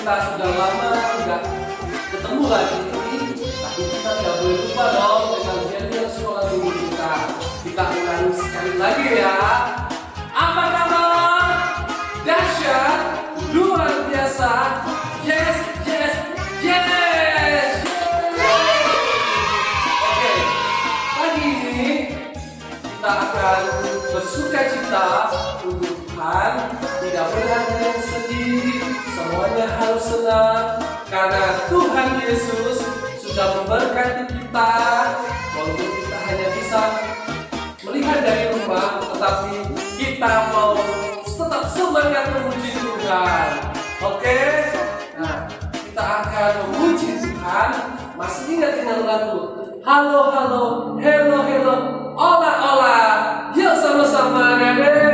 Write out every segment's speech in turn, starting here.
kita sudah lama nggak ketemu lagi, tapi kita nggak boleh lupa dong dengan janjian sekolah minggu kita. Kita ulangi sekali lagi ya. Apa kabar? Dahsyat, luar biasa. Yes, yes, yes. Oke, pagi ini kita akan bersuka cita untuk Tuhan. Tidak boleh ada yang sedih, semuanya harus senang karena Tuhan Yesus sudah memberkati kita. Walaupun kita hanya bisa melihat dari rumah, tetapi kita mau tetap semangat memuji Tuhan. Oke? Nah, kita akan memuji Tuhan. Masih ingat dengan lagu Halo, halo, hello, hello, ola, ola. Yuk sama-sama, Dede.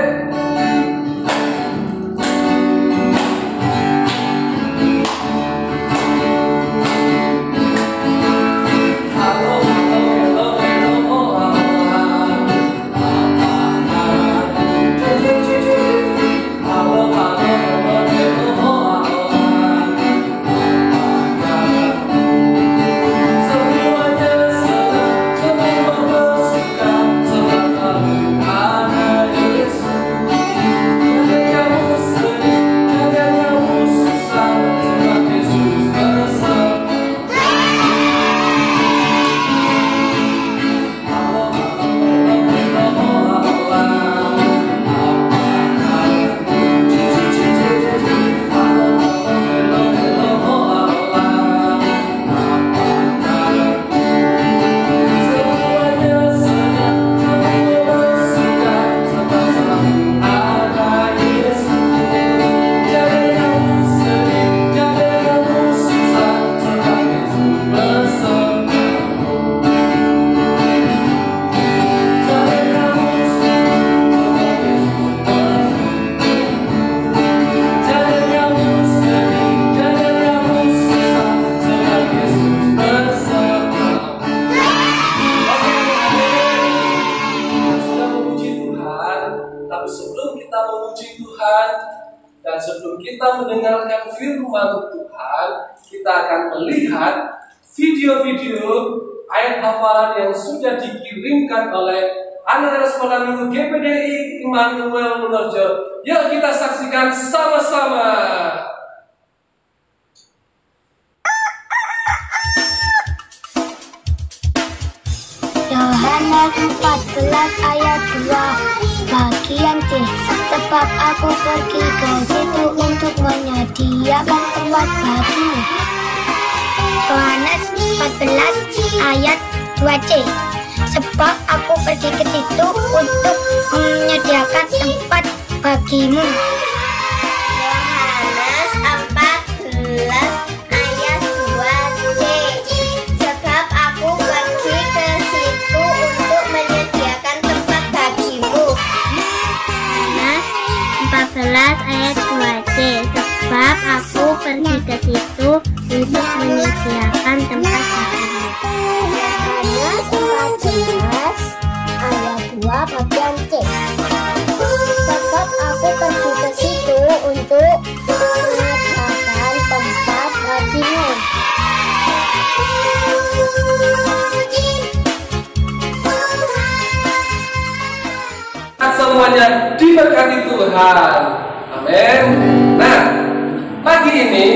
Dan sebelum kita mendengarkan firman Tuhan, kita akan melihat video-video ayat hafalan yang sudah dikirimkan oleh anak-anak sekolah minggu GPDI Immanuel Menorjo. Yuk kita saksikan sama-sama. Yohanes 14 ayat 2 bagian C. Sebab aku pergi ke situ untuk menyediakan tempat bagimu. Yohanes 14 ayat 2C. Sebab aku pergi ke situ untuk menyediakan tempat bagimu. Yohanes 14 ayat 2C. Sebab aku pergi ke situ untuk menyediakan tempat bagimu. Yohanes 14 ayat 2C. Sebab aku pergi ke situ untuk menyediakan tempat bagimu. Yohanes 14 ayat 2 bagian C. Sebab aku pergi ke situ untuk menyediakan tempat bagimu. Semuanya diberkati Tuhan. Amin. Nah, pagi ini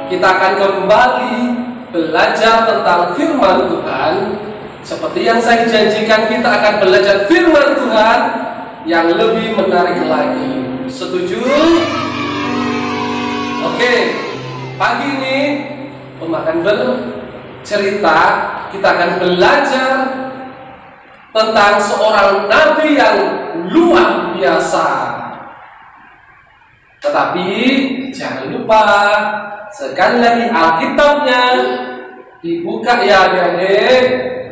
kita akan kembali belajar tentang firman Tuhan. Seperti yang saya janjikan, kita akan belajar firman Tuhan yang lebih menarik lagi. Setuju? Oke. Pagi ini akan bercerita, kita akan belajar tentang seorang nabi yang luar biasa. Tetapi jangan lupa sekali lagi Alkitabnya dibuka ya adik-adik,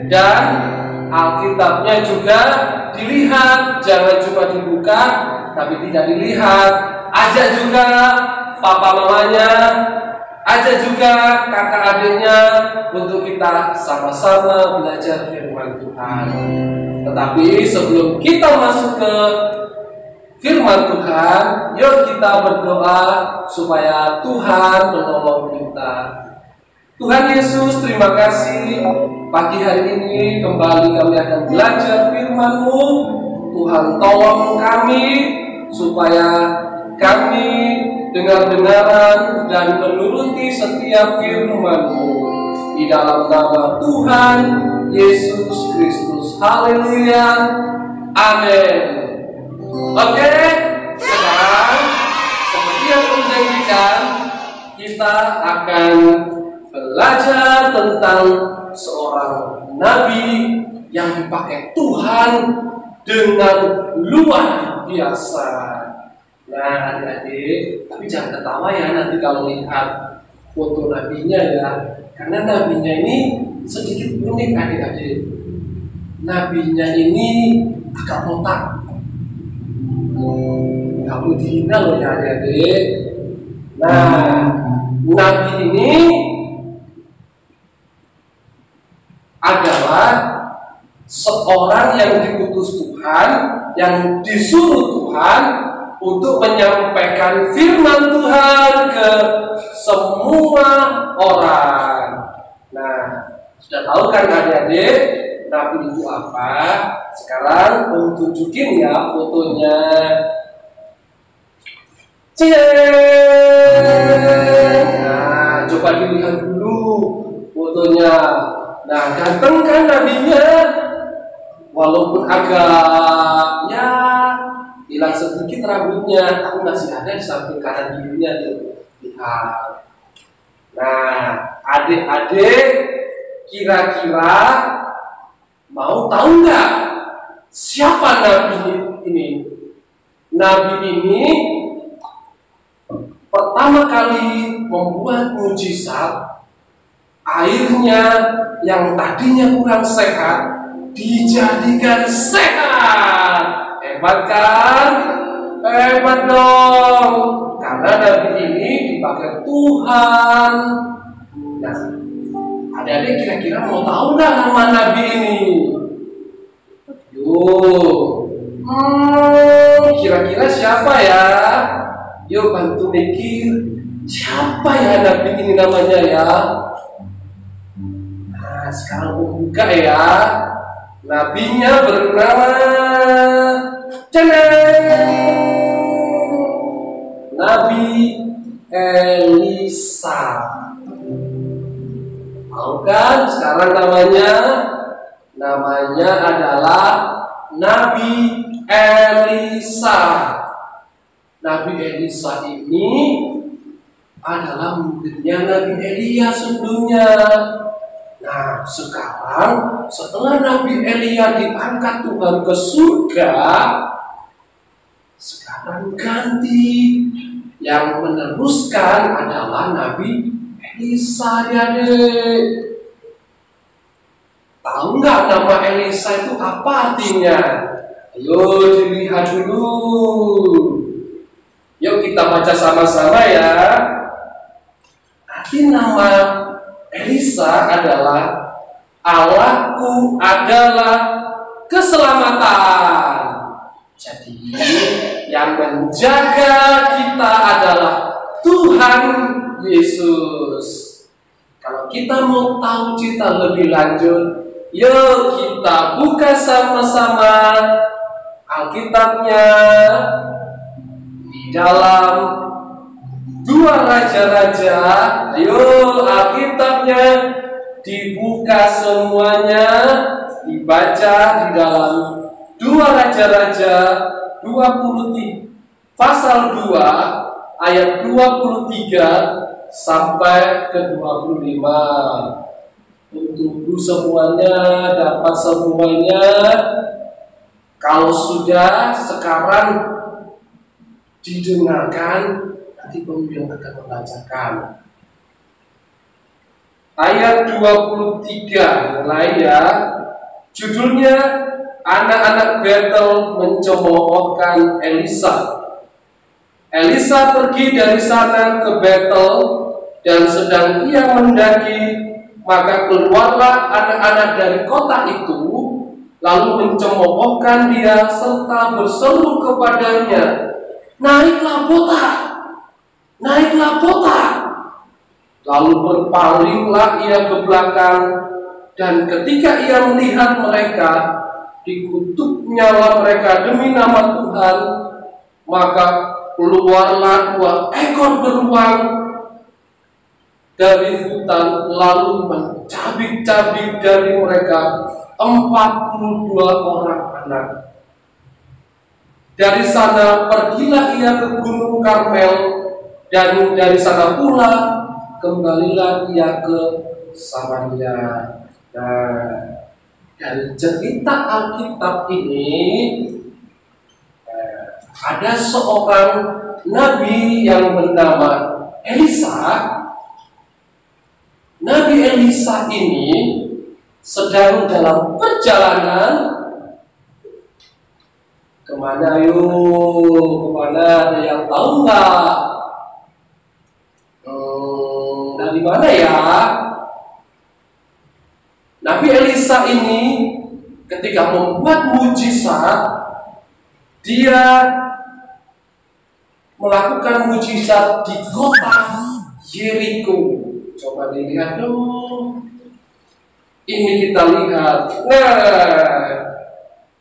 dan Alkitabnya juga dilihat. Jangan cuma dibuka tapi tidak dilihat. Ajak juga papa mamanya, ajak juga kakak adiknya untuk kita sama-sama belajar firman Tuhan. Tetapi sebelum kita masuk ke firman Tuhan, yuk kita berdoa supaya Tuhan menolong kita. Tuhan Yesus, terima kasih. Pagi hari ini kembali kami akan belajar firman-Mu. Tuhan tolong kami supaya kami dengar-dengaran dan menuruti setiap firman-Mu. Di dalam nama Tuhan Yesus Kristus. Haleluya. Amin. Oke, sekarang seperti yang menjanjikan, kita akan belajar tentang seorang nabi yang dipakai Tuhan dengan luar biasa. Nah, adik-adik, tapi jangan ketawa ya nanti kalau lihat foto nabinya ya, karena nabinya ini sedikit unik adik-adik. Nabinya ini agak botak. Gak perlu dihina loh ya adik-adik. Nah, nabi ini adalah seorang yang diutus Tuhan, yang disuruh Tuhan untuk menyampaikan firman Tuhan ke semua orang. Nah, sudah tahu kan adik-adik nabi itu apa? Sekarang mau tunjukin ya fotonya. Nah, coba dilihat dulu fotonya. Nah, ganteng kan nabinya? Walaupun agak ya hilang sedikit rambutnya, tapi masih ada di samping kanan kirinya tuh. Lihat. Nah, adik-adik kira-kira mau tahu nggak siapa nabi ini? Nabi ini pertama kali membuat mujizat, airnya yang tadinya kurang sehat dijadikan sehat. Hebat kan? Hebat dong. Karena nabi ini dipakai Tuhan. Nah, adik-adik kira-kira mau tahu nggak nama nabi ini? Yuk, kira-kira siapa ya? Yuk bantu mikir, siapa ya nabi ini namanya ya? Nah, sekarang buka ya. Nabinya bernama Nabi Elisa. Tahu kan sekarang namanya? Namanya adalah Nabi Elisa. Nabi Elisa ini adalah muridnya Nabi Elia sebelumnya. Nah, sekarang setelah Nabi Elia diangkat Tuhan ke surga, sekarang ganti. Yang meneruskan adalah Nabi Elisa, adik-adik. Tahu nggak nama Elisa itu apa artinya? Ayo dilihat dulu. Yuk kita baca sama-sama ya. Arti nama Elisa adalah Allahku adalah keselamatan. Jadi yang menjaga kita adalah Tuhan Yesus. Kalau kita mau tahu cerita lebih lanjut, yuk kita buka sama-sama Alkitabnya di dalam 2 Raja-Raja. Ayo Alkitabnya dibuka semuanya, dibaca di dalam 2 Raja-Raja 23 pasal 2 ayat 23 sampai ke 25. Tunggu semuanya, dapat semuanya. Kalau sudah sekarang didengarkan, nanti pemimpin akan membacakan. Ayat 23 mulai ya. Judulnya anak-anak Betel mencemoohkan Elisa. Elisa pergi dari sana ke Betel, dan sedang ia mendaki, maka keluarlah anak-anak dari kota itu lalu mencemoohkan dia serta berseru kepadanya, naiklah botak, naiklah botak. Lalu berpalinglah ia ke belakang, dan ketika ia melihat mereka, dikutuknyalah mereka demi nama Tuhan, maka keluarlah 2 ekor beruang dari hutan, lalu mencabik-cabik dari mereka 42 orang anak. Dari sana pergilah ia ke Gunung Karmel, dan dari sana pula kembalilah ia ke Samaria. Nah, dari cerita Alkitab ini ada seorang nabi yang bernama Elisa. Nabi Elisa ini sedang dalam perjalanan kemana yuk? Kemana, ada yang tahu nggak? Dari mana ya? Nabi Elisa ini ketika membuat mujizat, dia melakukan mujizat di kota Yeriko. Coba dilihat dong. Ini kita lihat. Nah,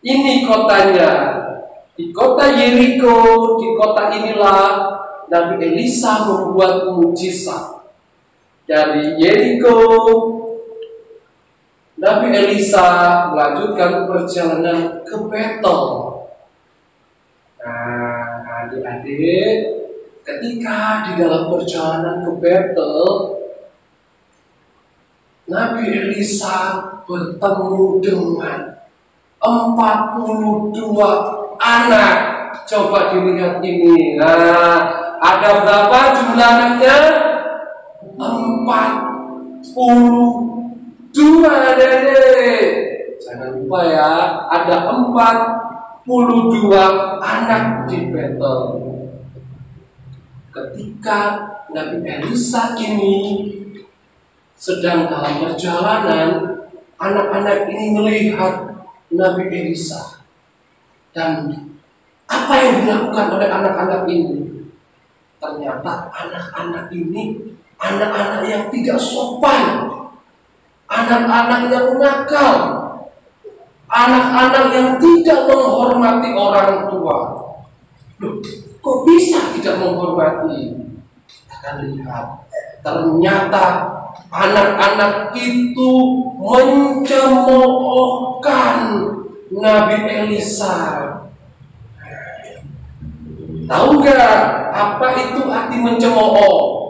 ini kotanya. Di kota Yeriko, di kota inilah Nabi Elisa membuat mujizat. Dari Yeriko, Nabi Elisa melanjutkan perjalanan ke Betel. Nah, adik-adik, ketika di dalam perjalanan ke Betel, Nabi Elisa bertemu dengan 42 anak. Coba dilihat ini. Nah, ada berapa jumlah anaknya? 42, adik-adik. Jangan lupa ya, ada 42 anak di Betel. Ketika Nabi Elisa ini sedang dalam perjalanan, anak-anak ini melihat Nabi Elisa. Dan apa yang dilakukan oleh anak-anak ini? Ternyata anak-anak ini anak-anak yang tidak sopan, anak-anak yang nakal, anak-anak yang tidak menghormati orang tua. Loh, kok bisa tidak menghormati? Kita lihat, ternyata anak-anak itu mencemoohkan Nabi Elisa. Tahu nggak apa itu arti mencemooh?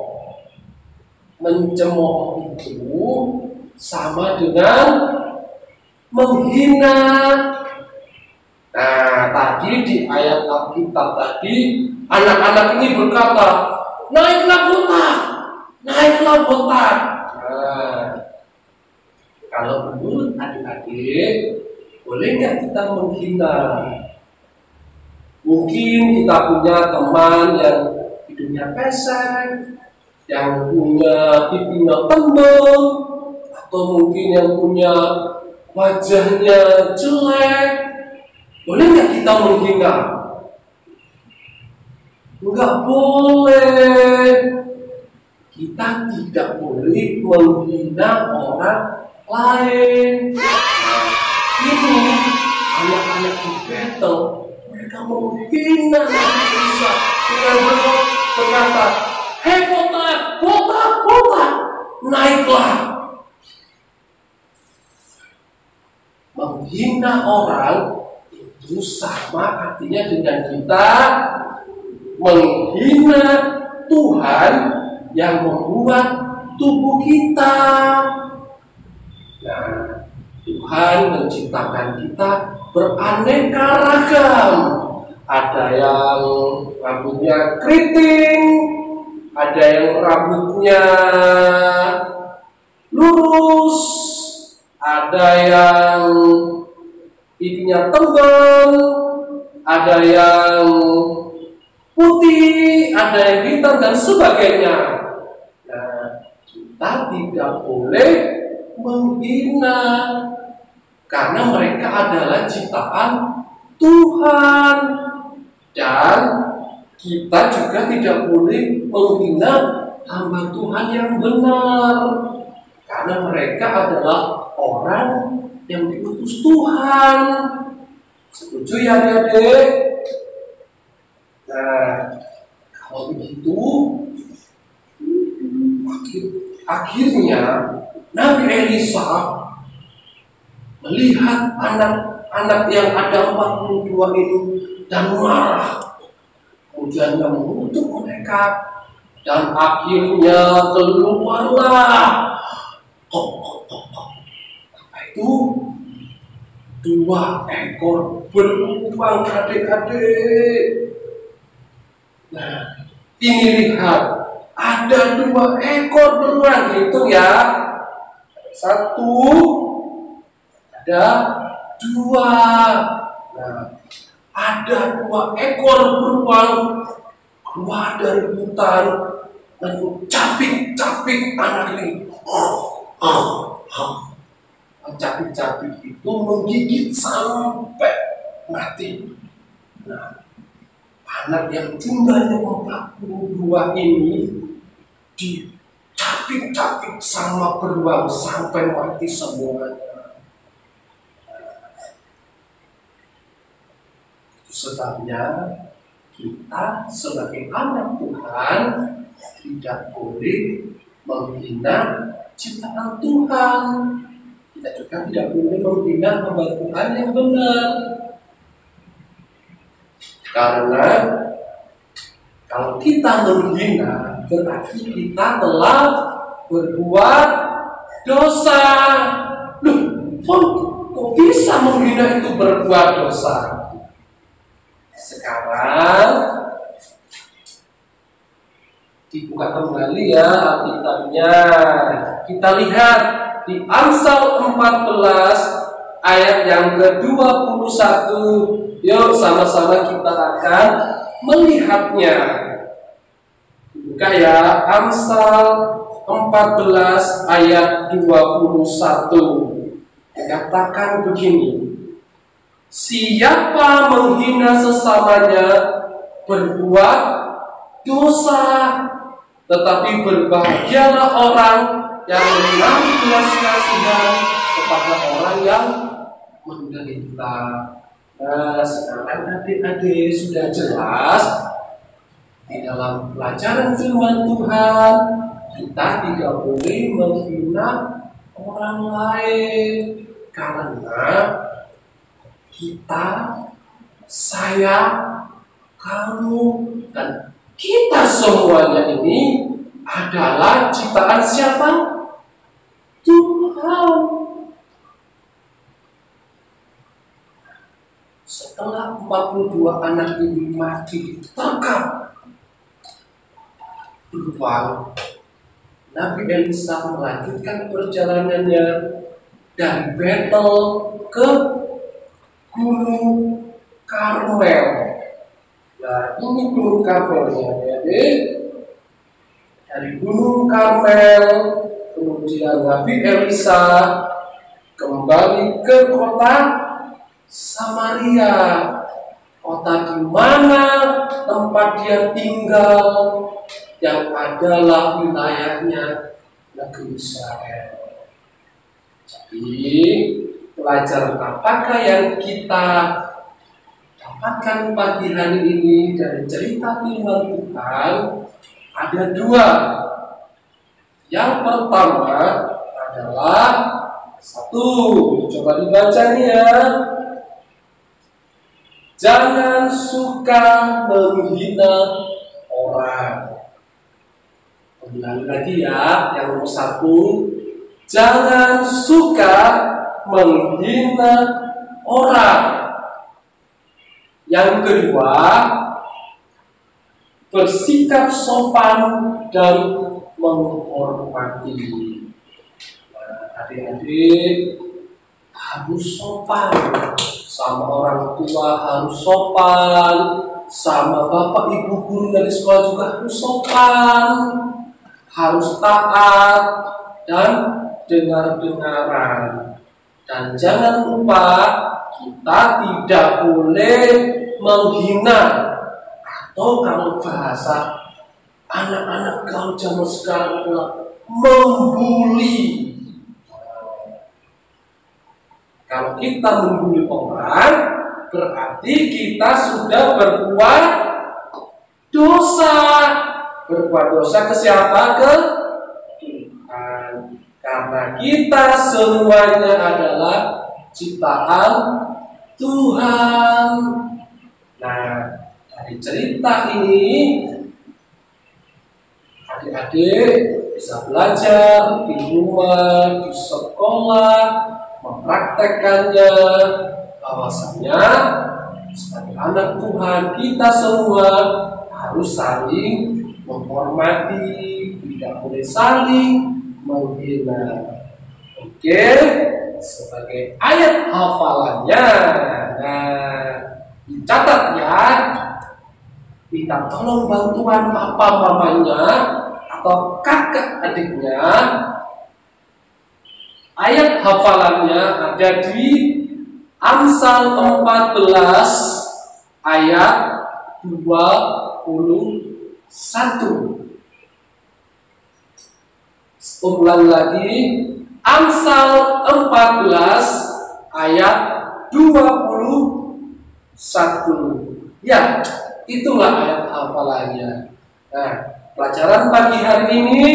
Mencemooh itu sama dengan menghina. Nah, tadi di ayat Alkitab tadi, anak-anak ini berkata, naiklah botak, naiklah botak. Nah, kalau menurut adik-adik, boleh nggak kita menghina? Mungkin kita punya teman yang hidungnya pesek, yang punya pipinya tembem, atau mungkin yang punya wajahnya jelek. Boleh nggak kita menghina? Enggak boleh. Kita tidak boleh menghina orang lain. Ini anak-anak di Betel, mereka menghina Nabi Elisa dengan berkata, hei botak, botak, botak, naiklah. Menghina orang itu sama artinya dengan kita menghina Tuhan yang membuat tubuh kita. Nah, Tuhan menciptakan kita beraneka ragam. Ada yang rambutnya keriting, ada yang rambutnya lurus, ada yang pipinya tebal, ada yang putih, ada yang hitam dan sebagainya. Nah, kita tidak boleh menghina. karena mereka adalah ciptaan Tuhan. Dan kita juga tidak boleh menghina hamba Tuhan yang benar, karena mereka adalah orang yang diutus Tuhan. Setuju ya adik-adik? Nah, kalau begitu akhirnya Nabi Elisa melihat anak-anak yang ada 42 ini dan marah, kemudian dia mengutuk mereka, dan akhirnya keluarlah apa itu 2 ekor beruang adik-adik. Nah, ini lihat, ada 2 ekor beruang, hitung ya, 1, ada 2. Nah, ada 2 ekor beruang keluar dari hutan dan capik-capik anak ini. Capik-capik itu menggigit sampai mati. Nah, anak yang jumlahnya 42 ini dicapik-capik sama beruang sampai mati semuanya. Sebabnya kita sebagai anak Tuhan tidak boleh menghina ciptaan Tuhan. Kita juga tidak boleh menghina hamba Tuhan yang benar. Karena kalau kita menghina, berarti kita telah berbuat dosa. Loh, kok bisa menghina itu berbuat dosa? Sekarang dibuka kembali ya Alkitabnya. Kita lihat di Amsal 14 ayat yang ke-21. Yuk sama-sama kita akan melihatnya. Buka ya, Amsal 14 ayat 21. Dikatakan begini: siapa menghina sesamanya berbuat dosa, tetapi berbahagialah orang yang menaruh belas kasihan kepada orang yang menderita. Nah, sekarang adik-adik sudah jelas di dalam pelajaran firman Tuhan, kita tidak boleh menghina orang lain, karena kita, saya, kamu, dan kita semuanya ini adalah ciptaan siapa? Tuhan. Setelah 42 anak ini mati diterkam beruang, Nabi Elisa melanjutkan perjalanannya dari Betel ke Gunung Karmel. Nah, ini Gunung Karmelnya, jadi dari Gunung Karmel kemudian Nabi Elisa kembali ke kota Samaria, kota di mana tempat dia tinggal, yang adalah wilayahnya negeri Israel. Jadi pelajaran apakah yang kita dapatkan pagi hari ini dari cerita firman Tuhan? Ada 2. Yang pertama adalah 1, coba dibaca nih ya. Jangan suka menghina orang. Ulangi lagi ya, yang nomor 1, jangan suka menghina orang. Yang kedua, bersikap sopan dan menghormati. Nah, adik-adik harus sopan, sama orang tua harus sopan, sama bapak ibu guru dari sekolah juga harus sopan, harus taat dan dengar-dengaran. Dan jangan lupa kita tidak boleh menghina atau kalau bahasa anak-anak gaul zaman sekarang adalah membuli. Kalau kita membuli orang, berarti kita sudah berbuat dosa. Berbuat dosa ke siapa? Ke Tuhan. Karena kita semuanya adalah ciptaan Tuhan. Nah, dari cerita ini adik-adik bisa belajar di rumah, di sekolah, mempraktekkannya, bahwasanya sebagai anak Tuhan kita semua harus saling menghormati, tidak boleh saling menghina. Oke, sebagai ayat hafalannya, nah dicatat ya. Kita tolong bantuan papa mamanya atau kakak adiknya. Ayat hafalannya ada di Amsal 14 ayat 21. Ulang lagi, Amsal 14 ayat 21. Ya, itulah ayat hafalannya. Nah, pelajaran pagi hari ini,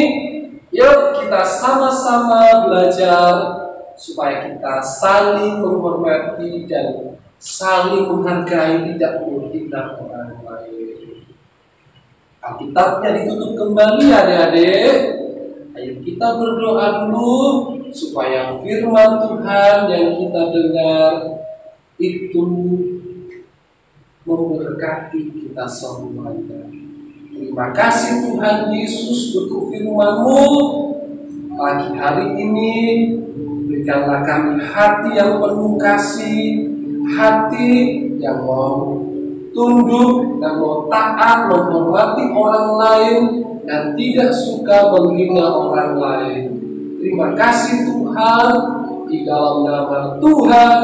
yuk kita sama-sama belajar supaya kita saling menghormati dan saling menghargai, tidak menghina orang lain. Alkitabnya ditutup kembali adik-adik. Ayo kita berdoa dulu supaya firman Tuhan yang kita dengar itu memberkati kita semuanya. Terima kasih Tuhan Yesus untuk firman-Mu pagi hari ini. Berikanlah kami hati yang penuh kasih, hati yang mau tunduk dan mau taat, menghormati orang lain dan tidak suka menghina orang lain. Terima kasih Tuhan, di dalam nama Tuhan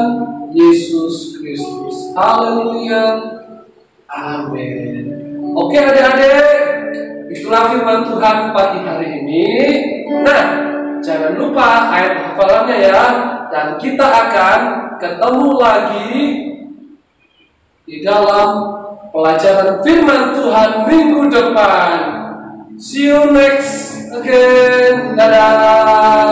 Yesus Kristus. Haleluya. Amin. Oke adik-adik, itulah firman Tuhan pagi hari ini. Nah, jangan lupa ayat hafalannya ya. Dan kita akan ketemu lagi di dalam pelajaran firman Tuhan minggu depan. See you next again. Dadah.